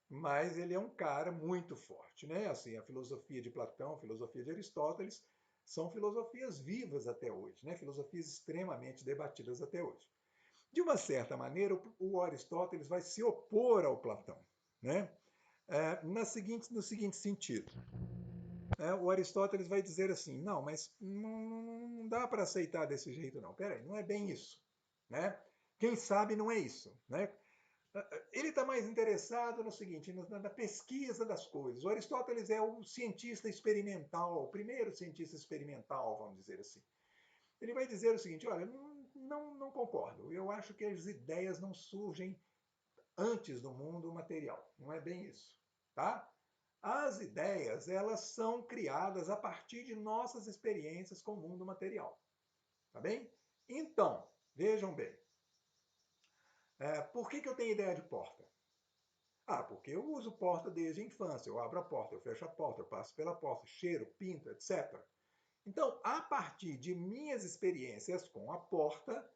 mas ele é um cara muito forte, né? Assim, a filosofia de Platão, a filosofia de Aristóteles são filosofias vivas até hoje, né? Filosofias extremamente debatidas até hoje. De uma certa maneira, o Aristóteles vai se opor ao Platão, né? No seguinte sentido. O Aristóteles vai dizer assim, não, mas não dá para aceitar desse jeito, não. Peraí, não é bem isso, né? Quem sabe não é isso, né? Ele está mais interessado no seguinte, na pesquisa das coisas. O Aristóteles é o cientista experimental, o primeiro cientista experimental, vamos dizer assim. Ele vai dizer o seguinte, olha, não concordo. Eu acho que as ideias não surgem antes do mundo material. Não é bem isso, tá? As ideias, elas são criadas a partir de nossas experiências com o mundo material, tá bem? Então, vejam bem, por que eu tenho ideia de porta? Porque eu uso porta desde a infância. Eu abro a porta, eu fecho a porta, eu passo pela porta, cheiro, pinto, etc. Então, a partir de minhas experiências com a porta,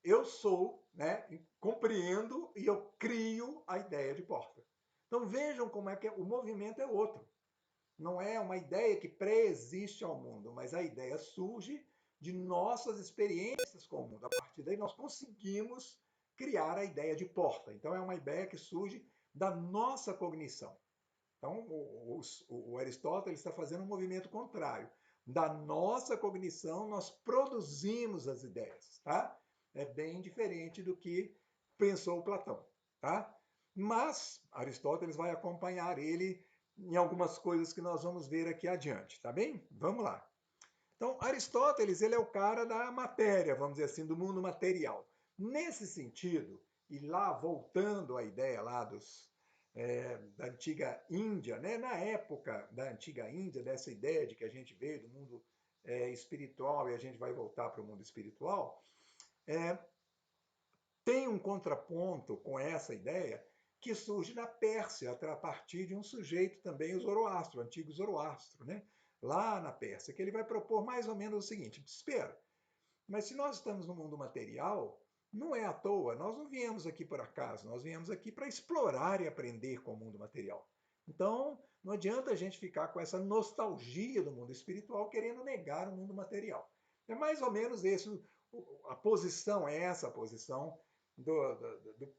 eu sou, né, compreendo e eu crio a ideia de porta. Então vejam como é que o movimento é outro. Não é uma ideia que pré-existe ao mundo, mas a ideia surge de nossas experiências com o mundo. A partir daí nós conseguimos criar a ideia de porta. Então é uma ideia que surge da nossa cognição. Então o Aristóteles está fazendo um movimento contrário. Da nossa cognição nós produzimos as ideias, tá? É bem diferente do que pensou Platão, tá? Mas Aristóteles vai acompanhar ele em algumas coisas que nós vamos ver aqui adiante, tá bem? Vamos lá. Então, Aristóteles, ele é o cara da matéria, vamos dizer assim, do mundo material. Nesse sentido, e lá voltando à ideia lá da antiga Índia, né? Na época da antiga Índia, dessa ideia de que a gente veio do mundo espiritual e a gente vai voltar para o mundo espiritual, tem um contraponto com essa ideia que surge na Pérsia, a partir de um sujeito também, o Zoroastro, o antigo Zoroastro, né? Lá na Pérsia, que ele vai propor mais ou menos o seguinte: espera, mas se nós estamos no mundo material, não é à toa, nós não viemos aqui por acaso, nós viemos aqui para explorar e aprender com o mundo material. Então, não adianta a gente ficar com essa nostalgia do mundo espiritual querendo negar o mundo material. É mais ou menos esse, a posição é essa a posição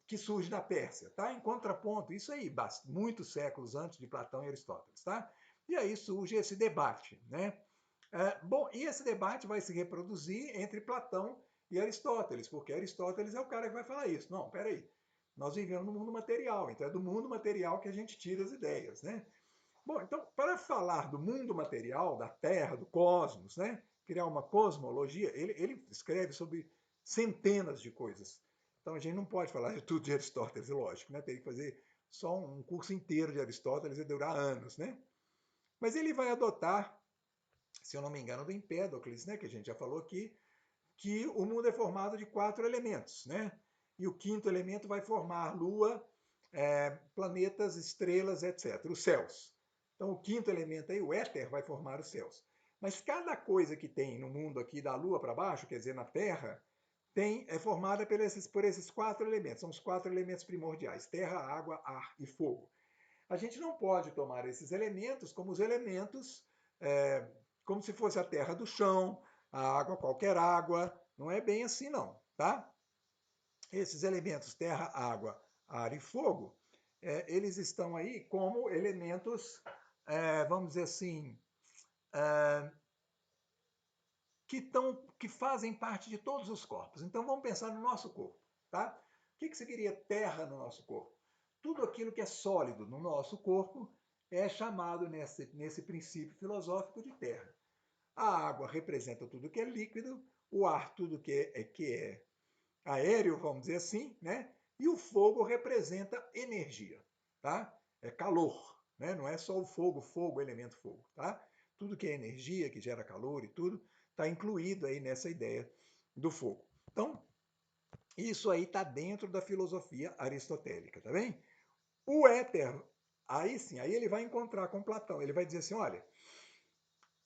que surge na Pérsia, tá? Em contraponto, isso aí, muitos séculos antes de Platão e Aristóteles, tá? E aí surge esse debate, né? Bom, e esse debate vai se reproduzir entre Platão e Aristóteles, porque Aristóteles é o cara que vai falar isso. Não, peraí, nós vivemos no mundo material, então é do mundo material que a gente tira as ideias, né? Bom, então, para falar do mundo material, da Terra, do cosmos, né? Criar uma cosmologia, ele escreve sobre centenas de coisas. Então a gente não pode falar de tudo de Aristóteles, lógico, né? Tem que fazer só um curso inteiro de Aristóteles e durar anos, né? Mas ele vai adotar, se eu não me engano, do Empédocles, né? Que a gente já falou aqui, que o mundo é formado de 4 elementos, né? E o quinto elemento vai formar Lua, planetas, estrelas, etc., os céus. Então, o quinto elemento aí, o éter, vai formar os céus. Mas cada coisa que tem no mundo aqui, da Lua para baixo, quer dizer, na Terra, é formada por esses 4 elementos. São os 4 elementos primordiais: terra, água, ar e fogo. A gente não pode tomar esses elementos como os elementos, como se fosse a terra do chão, a água, qualquer água. Não é bem assim, não, tá? Esses elementos, terra, água, ar e fogo, eles estão aí como elementos, vamos dizer assim, que fazem parte de todos os corpos. Então vamos pensar no nosso corpo, tá? O que seria terra no nosso corpo? Tudo aquilo que é sólido no nosso corpo é chamado nesse princípio filosófico de terra. A água representa tudo que é líquido, o ar tudo que é aéreo, vamos dizer assim, né? E o fogo representa energia, tá? É calor, né? Não é só o fogo, elemento fogo, tá? Tudo que é energia, que gera calor e tudo, está incluído aí nessa ideia do fogo. Então, isso aí está dentro da filosofia aristotélica, tá bem? O éter, aí sim, aí ele vai encontrar com Platão, ele vai dizer assim, olha,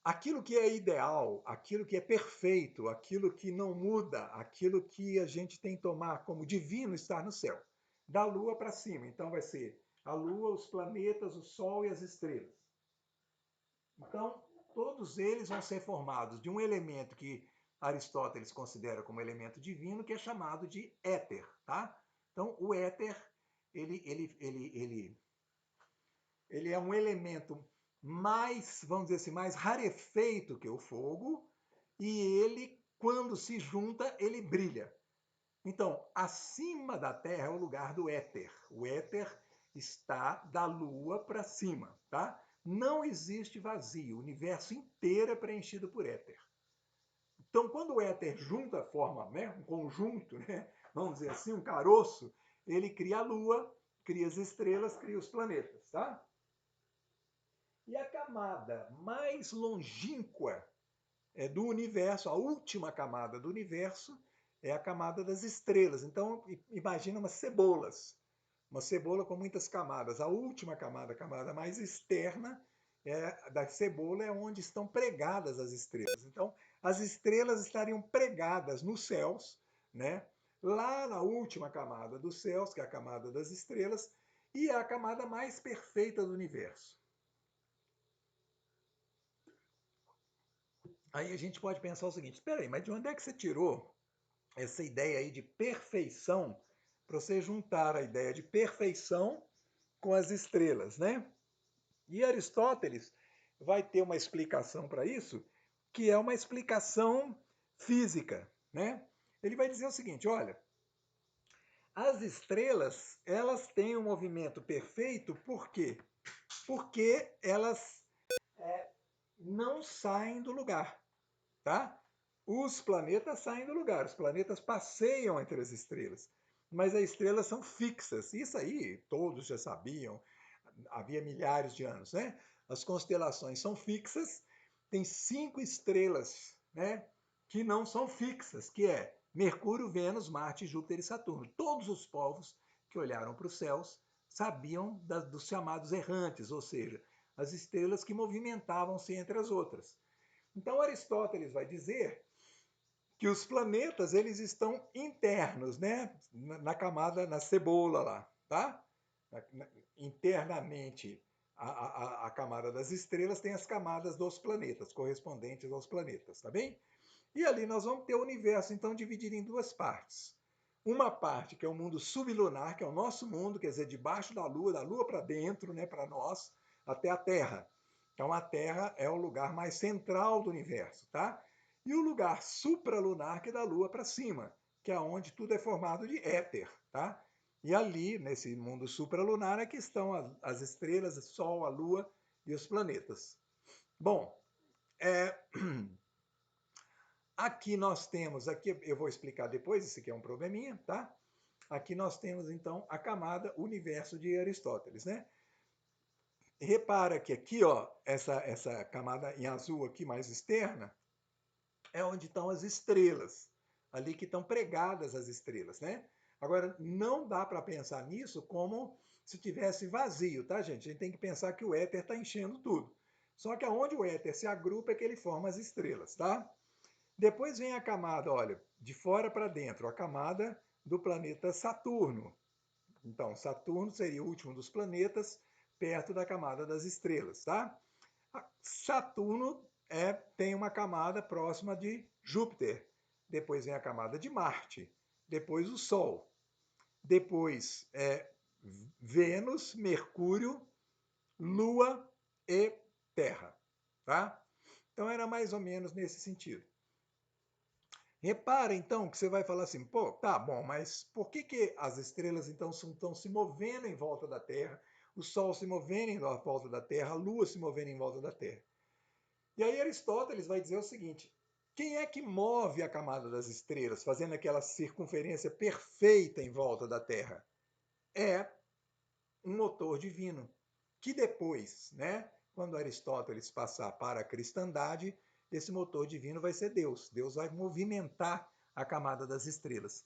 aquilo que é ideal, aquilo que é perfeito, aquilo que não muda, aquilo que a gente tem que tomar como divino está no céu. Da Lua para cima. Então vai ser a Lua, os planetas, o Sol e as estrelas. Então, todos eles vão ser formados de um elemento que Aristóteles considera como elemento divino, que é chamado de éter, tá? Então, o éter, ele é um elemento mais, vamos dizer assim, mais rarefeito que o fogo, e ele, quando se junta, ele brilha. Então, acima da Terra é o lugar do éter. O éter está da Lua para cima, tá? Não existe vazio, o universo inteiro é preenchido por éter. Então, quando o éter junta, forma, né, um conjunto, né, vamos dizer assim, um caroço, ele cria a Lua, cria as estrelas, cria os planetas, tá? E a camada mais longínqua do universo, a última camada do universo, é a camada das estrelas. Então, imagina umas cebolas. Uma cebola com muitas camadas. A última camada, a camada mais externa da cebola, é onde estão pregadas as estrelas. Então, as estrelas estariam pregadas nos céus, né? Lá na última camada dos céus, que é a camada das estrelas, e é a camada mais perfeita do universo. Aí a gente pode pensar o seguinte, espera aí, mas de onde é que você tirou essa ideia aí de perfeição para você juntar a ideia de perfeição com as estrelas, né? E Aristóteles vai ter uma explicação para isso, que é uma explicação física, né? Ele vai dizer o seguinte, olha, As estrelas, elas têm um movimento perfeito, por quê? Porque elas não saem do lugar, tá? Os planetas saem do lugar, os planetas passeiam entre as estrelas, mas as estrelas são fixas. Isso aí todos já sabiam, havia milhares de anos, né? As constelações são fixas, tem 5 estrelas, né, que não são fixas, que é Mercúrio, Vênus, Marte, Júpiter e Saturno. Todos os povos que olharam para os céus sabiam dos chamados errantes, ou seja, as estrelas que movimentavam-se entre as outras. Então Aristóteles vai dizer que os planetas eles estão internos, né, na camada, na cebola lá, tá? Internamente a camada das estrelas tem as camadas dos planetas, correspondentes aos planetas, tá bem? E ali nós vamos ter o universo, então, dividido em duas partes. Uma parte que é o mundo sublunar, que é o nosso mundo, quer dizer, debaixo da Lua para dentro, né, para nós, até a Terra. Então, a Terra é o lugar mais central do universo, tá? E o lugar supralunar, que é da Lua para cima, que é onde tudo é formado de éter, tá? E ali, nesse mundo supralunar, é que estão as estrelas, o Sol, a Lua e os planetas. Bom, aqui nós temos, aqui eu vou explicar depois, isso aqui é um probleminha, tá? Aqui nós temos, então, a camada universo de Aristóteles, né? Repara que aqui, ó, essa camada em azul aqui, mais externa, é onde estão as estrelas, ali que estão pregadas as estrelas, né? Agora, não dá para pensar nisso como se tivesse vazio, tá, gente? A gente tem que pensar que o éter está enchendo tudo. Só que aonde o éter se agrupa é que ele forma as estrelas, tá? Depois vem a camada, olha, de fora para dentro, a camada do planeta Saturno. Então, Saturno seria o último dos planetas, perto da camada das estrelas, tá? Saturno tem uma camada próxima de Júpiter. Depois vem a camada de Marte. Depois o Sol. Depois Vênus, Mercúrio, Lua e Terra, tá? Então era mais ou menos nesse sentido. Repara, então, que você vai falar assim, pô, tá bom, mas por que as estrelas, então, estão se movendo em volta da Terra, o Sol se movendo em volta da Terra, a Lua se movendo em volta da Terra? E aí Aristóteles vai dizer o seguinte, quem é que move a camada das estrelas, fazendo aquela circunferência perfeita em volta da Terra? É um motor divino, que depois, né, quando Aristóteles passar para a cristandade, esse motor divino vai ser Deus. Deus vai movimentar a camada das estrelas.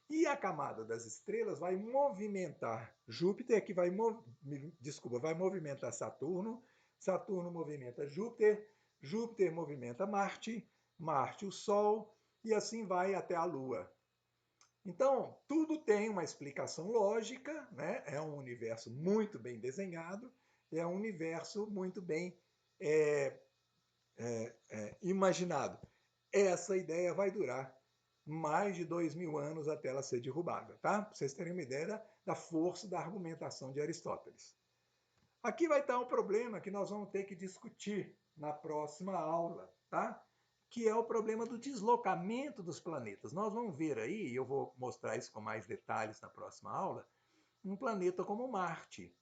E a camada das estrelas vai movimentar Júpiter, que vai movimentar Saturno, Saturno movimenta Júpiter, Júpiter movimenta Marte, Marte o Sol, e assim vai até a Lua. Então, tudo tem uma explicação lógica, né? É um universo muito bem desenhado, é um universo muito bem imaginado. Essa ideia vai durar mais de 2000 anos até ela ser derrubada, tá? Para vocês terem uma ideia da força da argumentação de Aristóteles. Aqui vai estar um problema que nós vamos ter que discutir na próxima aula, tá? Que é o problema do deslocamento dos planetas. Nós vamos ver aí, e eu vou mostrar isso com mais detalhes na próxima aula, um planeta como Marte.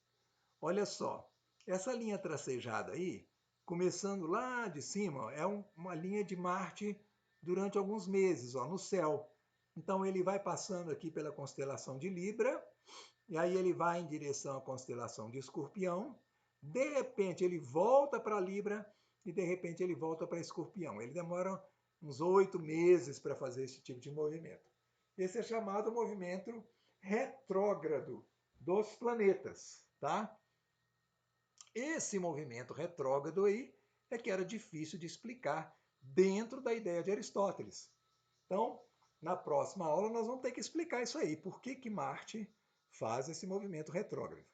Olha só, essa linha tracejada aí, começando lá de cima, é uma linha de Marte durante alguns meses, ó, no céu. Então ele vai passando aqui pela constelação de Libra, e aí ele vai em direção à constelação de Escorpião, de repente ele volta para Libra e de repente ele volta para Escorpião. Ele demora uns 8 meses para fazer esse tipo de movimento. Esse é chamado movimento retrógrado dos planetas, tá? Esse movimento retrógrado aí é que era difícil de explicar dentro da ideia de Aristóteles. Então, na próxima aula nós vamos ter que explicar isso aí, por que Marte faz esse movimento retrógrado.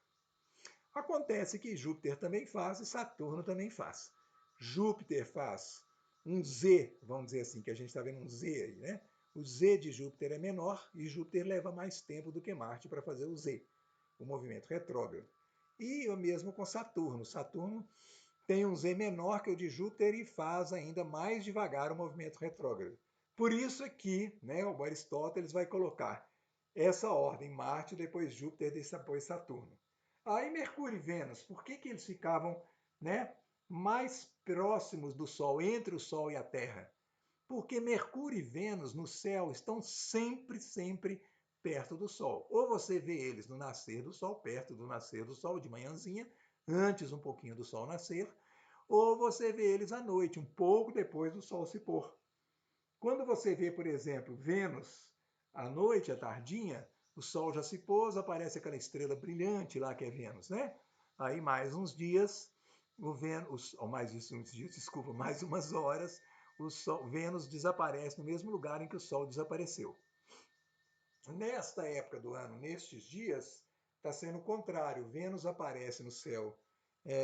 Acontece que Júpiter também faz e Saturno também faz. Júpiter faz um Z, vamos dizer assim, que a gente está vendo um Z aí, né? O Z de Júpiter é menor e Júpiter leva mais tempo do que Marte para fazer o Z, o movimento retrógrado. E o mesmo com Saturno. Saturno tem um Z menor que o de Júpiter e faz ainda mais devagar o movimento retrógrado. Por isso é que, né, o Aristóteles vai colocar essa ordem, Marte, depois Júpiter, depois Saturno. Aí Mercúrio e Vênus, por que eles ficavam, né, mais próximos do Sol, entre o Sol e a Terra? Porque Mercúrio e Vênus no céu estão sempre perto do Sol. Ou você vê eles no nascer do Sol, perto do nascer do Sol, de manhãzinha, antes um pouquinho do Sol nascer, ou você vê eles à noite, um pouco depois do Sol se pôr. Quando você vê, por exemplo, Vênus à noite, à tardinha, o Sol já se pôs, aparece aquela estrela brilhante lá que é Vênus, né? Aí mais uns dias, o Vênus, ou mais uns dias, desculpa, mais umas horas, o Sol, Vênus desaparece no mesmo lugar em que o Sol desapareceu. Nesta época do ano, nestes dias, está sendo o contrário. Vênus aparece no céu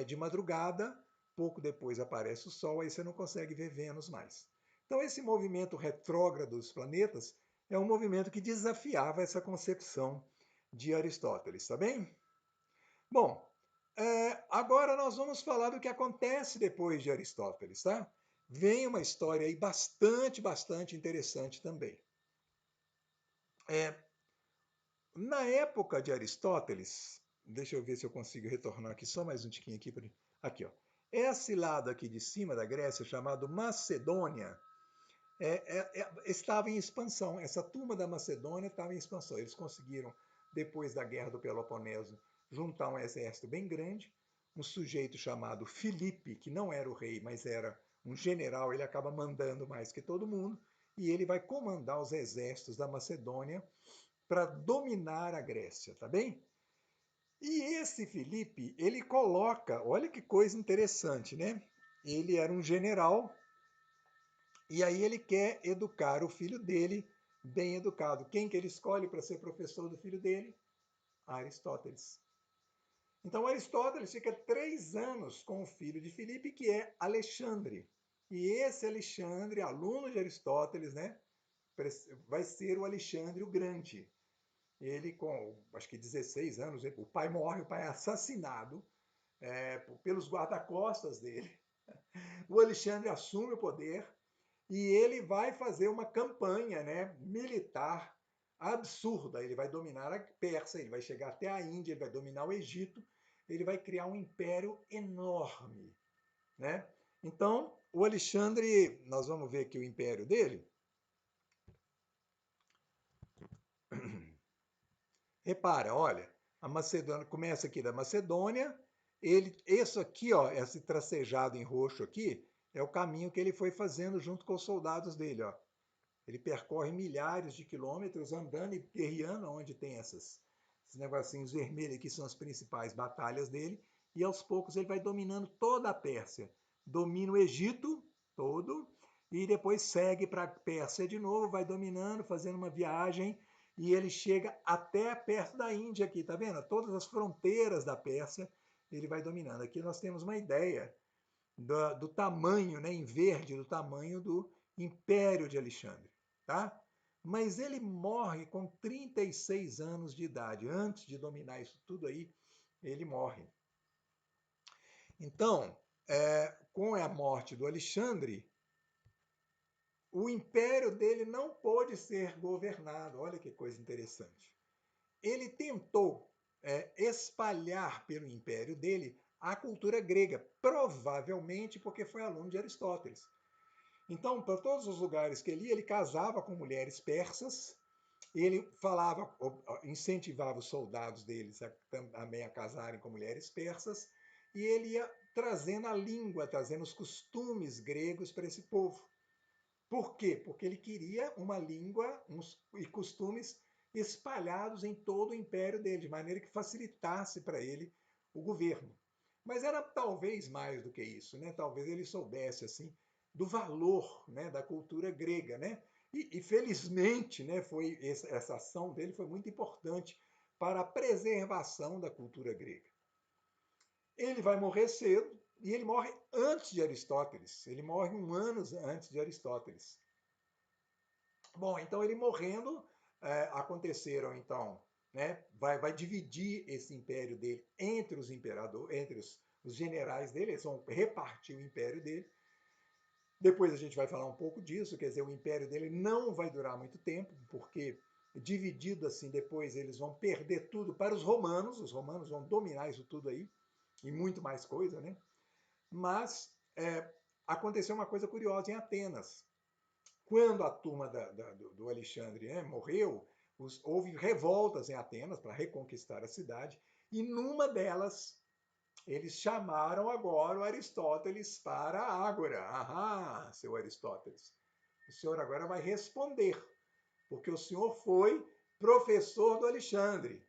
de madrugada, pouco depois aparece o Sol, aí você não consegue ver Vênus mais. Então, esse movimento retrógrado dos planetas é um movimento que desafiava essa concepção de Aristóteles, tá bem? Bom, agora nós vamos falar do que acontece depois de Aristóteles, tá? Vem uma história aí bastante interessante também. Na época de Aristóteles, deixa eu ver se eu consigo retornar aqui só mais um tiquinho aqui. Aqui, ó. Esse lado aqui de cima da Grécia, chamado Macedônia, estava em expansão. Essa turma da Macedônia estava em expansão. Eles conseguiram, depois da Guerra do Peloponeso, juntar um exército bem grande. Um sujeito chamado Filipe, que não era o rei, mas era um general, ele acaba mandando mais que todo mundo, e ele vai comandar os exércitos da Macedônia para dominar a Grécia, tá bem? E esse Filipe, ele coloca, olha que coisa interessante, né? Ele era um general e aí ele quer educar o filho dele bem educado. Quem que ele escolhe para ser professor do filho dele? Aristóteles. Então Aristóteles fica 3 anos com o filho de Filipe, que é Alexandre. E esse Alexandre, aluno de Aristóteles, né, vai ser o Alexandre o Grande. Ele, com acho que 16 anos, o pai morre, o pai é assassinado pelos guarda-costas dele. O Alexandre assume o poder e ele vai fazer uma campanha, né, militar absurda. Ele vai dominar a Pérsia, ele vai chegar até a Índia, ele vai dominar o Egito, ele vai criar um império enorme, né? Então, o Alexandre, nós vamos ver aqui o império dele. Repara, olha, a Macedônia começa aqui da Macedônia. Isso aqui, ó, esse tracejado em roxo aqui, é o caminho que ele foi fazendo junto com os soldados dele, ó. Ele percorre milhares de quilômetros andando e guerreando onde tem esses negocinhos vermelhos que são as principais batalhas dele. E aos poucos ele vai dominando toda a Pérsia. Domina o Egito todo e depois segue para a Pérsia de novo, vai dominando, fazendo uma viagem e ele chega até perto da Índia aqui, tá vendo? Todas as fronteiras da Pérsia ele vai dominando. Aqui nós temos uma ideia do tamanho, né, em verde, do tamanho do Império de Alexandre, tá? Mas ele morre com 36 anos de idade. Antes de dominar isso tudo aí, ele morre. Então, com a morte do Alexandre, o império dele não pôde ser governado. Olha que coisa interessante. Ele tentou espalhar pelo império dele a cultura grega, provavelmente porque foi aluno de Aristóteles. Então, para todos os lugares que ele ia, ele casava com mulheres persas, ele falava, incentivava os soldados deles também a casarem com mulheres persas, e ele ia trazendo a língua, trazendo os costumes gregos para esse povo. Por quê? Porque ele queria uma língua e costumes espalhados em todo o império dele, de maneira que facilitasse para ele o governo. Mas era talvez mais do que isso, né? Talvez ele soubesse assim do valor, né, da cultura grega, né? E felizmente, né, foi essa ação dele foi muito importante para a preservação da cultura grega. Ele vai morrer cedo e ele morre antes de Aristóteles. Ele morre 1 ano antes de Aristóteles. Bom, então ele morrendo, aconteceram então, né? Vai dividir esse império dele entre os imperadores, entre os generais dele, eles vão repartir o império dele. Depois a gente vai falar um pouco disso, quer dizer, o império dele não vai durar muito tempo, porque dividido assim, depois eles vão perder tudo para os romanos vão dominar isso tudo aí, e muito mais coisa, né? Mas aconteceu uma coisa curiosa em Atenas. Quando a turma do Alexandre, né, morreu, houve revoltas em Atenas para reconquistar a cidade, e numa delas eles chamaram agora o Aristóteles para a ágora. Ah, seu Aristóteles, o senhor agora vai responder, porque o senhor foi professor do Alexandre.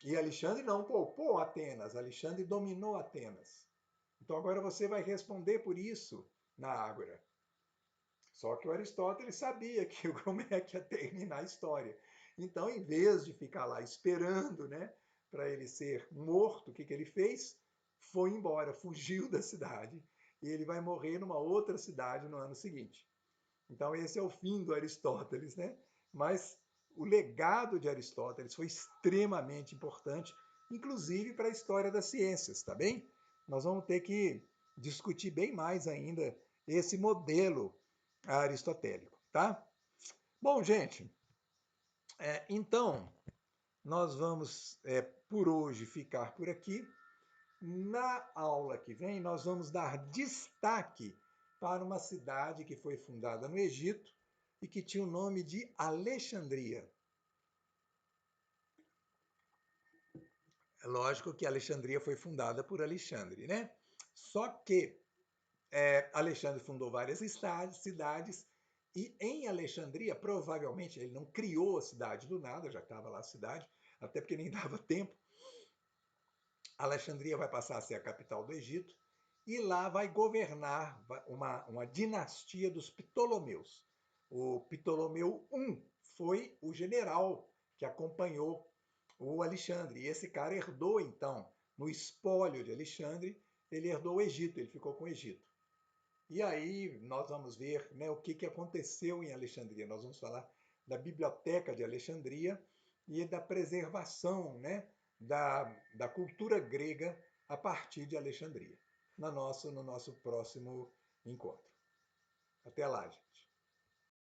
E Alexandre não poupou Atenas, Alexandre dominou Atenas. Então agora você vai responder por isso na ágora. Só que o Aristóteles sabia que como é que ia terminar a história. Então, em vez de ficar lá esperando, né, para ele ser morto, o que ele fez? Foi embora, fugiu da cidade. E ele vai morrer numa outra cidade no ano seguinte. Então, esse é o fim do Aristóteles, né? Mas o legado de Aristóteles foi extremamente importante, inclusive para a história das ciências, tá bem? Nós vamos ter que discutir bem mais ainda esse modelo aristotélico, tá? Bom, gente, então nós vamos, por hoje, ficar por aqui. Na aula que vem, nós vamos dar destaque para uma cidade que foi fundada no Egito e que tinha o nome de Alexandria. É lógico que Alexandria foi fundada por Alexandre, né? Só que Alexandre fundou várias cidades e em Alexandria, provavelmente, ele não criou a cidade do nada, já estava lá a cidade, até porque nem dava tempo. Alexandria vai passar a ser a capital do Egito e lá vai governar uma dinastia dos Ptolomeus. O Ptolomeu I foi o general que acompanhou o Alexandre. E esse cara herdou, então, no espólio de Alexandre, ele herdou o Egito, ele ficou com o Egito. E aí nós vamos ver, né, o que aconteceu em Alexandria. Nós vamos falar da Biblioteca de Alexandria e da preservação, né, da cultura grega a partir de Alexandria, no nosso próximo encontro. Até lá, gente.